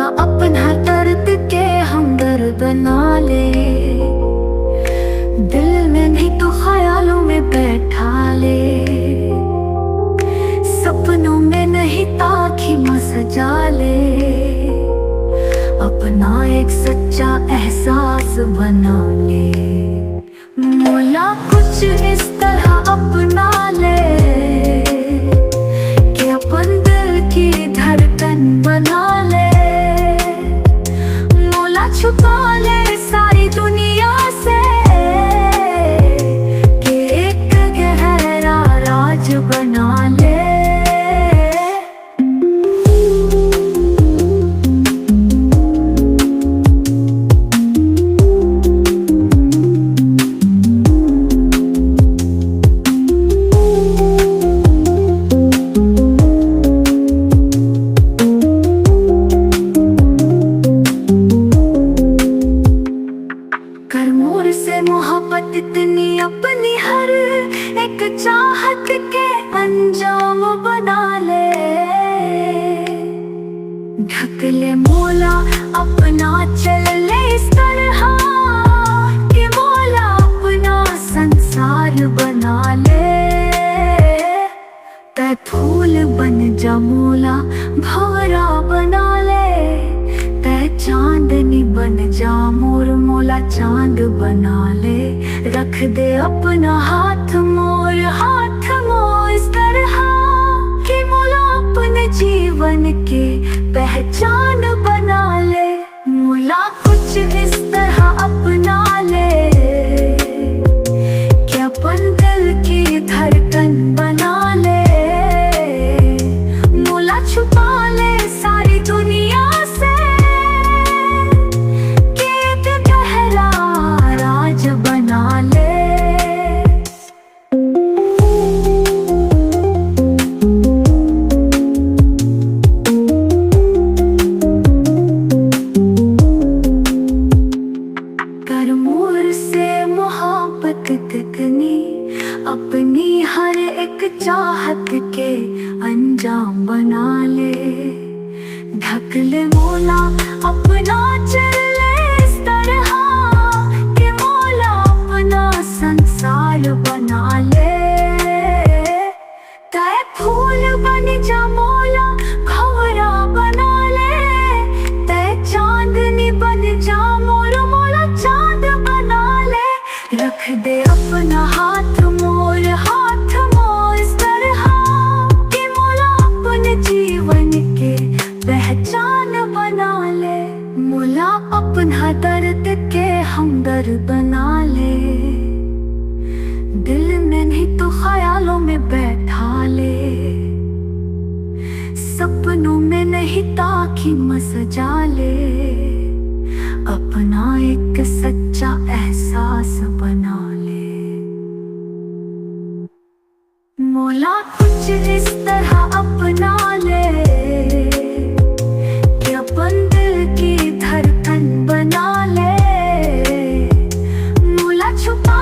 अपना दर्द के हमदर्द बना ले। दिल में नहीं तो ख्यालों में बैठा ले। सपनों में नहीं ताकि सजा ले। अपना एक सच्चा एहसास बना ले। मौला कुछ इस तरह अपना ले कि अपन दिल की धड़कन बना ले। मौला छुपा ले सारी दुनिया से कि एक गहरा राज बना ले। मोर से मोहब्बत इतनी अपनी हर एक चाहत के अंजाम बना ले। ढक ले मौला अपना चल ले इस तरह कि मौला अपना संसार बना ले। तै फूल बन जा मौला भंवरा बना ले। तै चांदनी बन जा मोर मौला चांद बना ले। रख दे अपना हाथ मोर इस तरह कि मौला अपने जीवन के पहचान बना ले। मौला कुछ इस तरह अपना ले कि अपन दिल की धड़कन बना ले। मौला छुपा ले सारी दुनिया से कि एक गहरा राज बना ले। कर मोर से मोहब्बत कितनी अपनी हर एक चाहत के अंजाम बना ले। ढक ले मौला अपना चल ले इस तरह कि मौला अपना संसार बना ले। तै फूल बन जा मौला भंवरा बना ले। तै चांदनी बन जा मोर मौला चांद बना ले। रख दे अपना हाथ मोर इस तरह कि मौला अपने जीवन के पहचान बना ले। मौला अपना दर्द के हमदर्द बना ले। दिल में नहीं तो ख्यालों में बैठा ले। सपनों में नहीं ताकि सजा ले। अपना एक सच्चा एहसास बना ले। मौला कुछ इस तरह अपना ले कि अपन दिल की धड़कन बना ले। मौला छुपा